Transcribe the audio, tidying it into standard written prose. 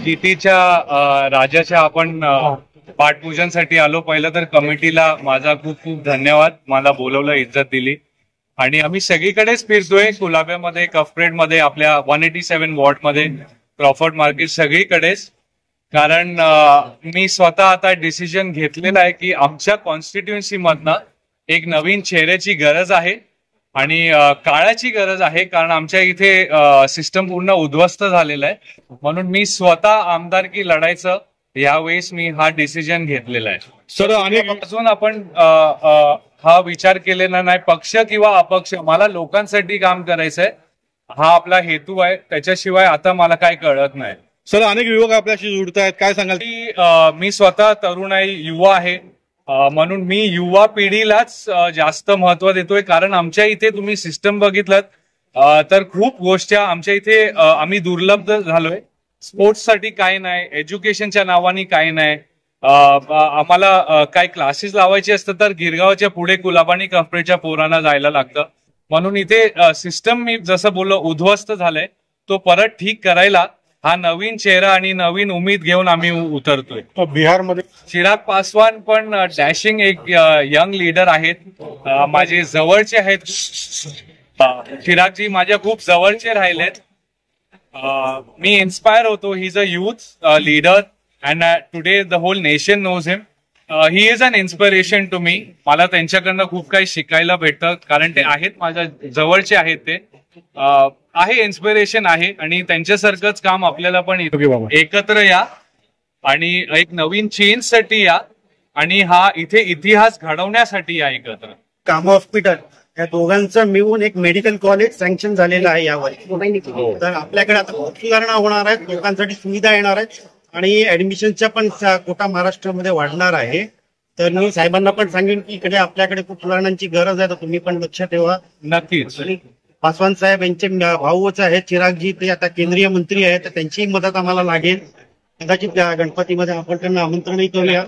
तिथीच्या राजाच्या आपण पाठपूजनसाठी आलो. पहिलं तर कमिटीला माझा खूप खूप धन्यवाद, मला बोलवलं, इज्जत दिली. आणि आम्ही सगळीकडेच फिरतोय, कुलाब्यामध्ये, कफपेडमध्ये, आपल्या 187 वॉर्डमध्ये, क्रॉफर्ड मार्केट, सगळीकडेच. कारण मी स्वतः आता डिसिजन घेतलेला आहे की आमच्या कॉन्स्टिट्युएन्सी मधनं एक नवीन चेहऱ्याची गरज आहे आणि काळाची गरज आहे. कारण आमच्या इथे सिस्टम पूर्ण उद्ध्वस्त झालेलं आहे. म्हणून मी स्वतः आमदारकी लढायचं यावेळेस मी हा डिसिजन घेतलेला आहे. सर, अनेक अजून आपण हा विचार केलेला नाही, पक्ष किंवा अपक्ष, मला लोकांसाठी काम करायचंय, हा आपला हेतू आहे. त्याच्याशिवाय आता मला काय कळत नाही. सर, अनेक युवक आपल्याशी जुडत आहेत, काय सांगाल? मी स्वतः तरुण आहे, युवा आहे, म्हणून मी युवा पिढीलाच जास्त महत्व देतोय. कारण आमच्या इथे तुम्ही सिस्टम बघितलं तर खूप गोष्टी आमच्या इथे आम्ही दुर्लभ झालोय. स्पोर्ट्ससाठी काय नाही, एज्युकेशनच्या नावाने काय नाही. आम्हाला काय क्लासेस लावायचे असतं तर गिरगावच्या पुढे कुलाबानी कफपेडच्या पोरांना जायला लागतं. म्हणून इथे सिस्टम मी जसं बोललो उद्ध्वस्त झालंय, तो परत ठीक करायला हा नवीन चेहरा आणि नवीन उमेद घेऊन आम्ही उतरतोय. बिहारमध्ये चिराग पासवान पण डॅशिंग एक यंग लीडर आहेत, माझे जवळचे आहेत. चिरागजी माझ्या खूप जवळचे राहिलेत. मी इन्स्पायर होतो. He is a youth leader and today the whole nation knows him. He is an inspiration to me. मला त्यांच्याकडनं खूप काही शिकायला भेटतं, कारण ते आहेत माझ्या जवळचे आहेत. ते आहे, इन्स्पिरेशन आहे. आणि त्यांच्यासारखंच काम आपल्याला पण एकत्र या आणि एक नवीन चेंज साठी या आणि हा इथे इतिहास घडवण्यासाठी या एकत्र. कामा हॉस्पिटल या दोघांचं मिळून एक मेडिकल कॉलेज सँक्शन झालेलं आहे यावर. तर आपल्याकडे आता खूप सुधारणा होणार आहेत, लोकांसाठी सुविधा येणार आहेत आणि ऍडमिशनच्या पण कोटा महाराष्ट्रामध्ये वाढणार आहे. तर मी साहेबांना पण सांगेन की इकडे आपल्याकडे खूप सुधारणांची गरज आहे, तर तुम्ही पण लक्ष ठेवा. नक्कीच. पासवान साहेब यांचे भाऊच आहेत चिरागजी, ते आता केंद्रीय मंत्री आहेत, तर त्यांचीही मदत आम्हाला लागेल. कदाचित गणपतीमध्ये आपण त्यांना आमंत्रणही करूया.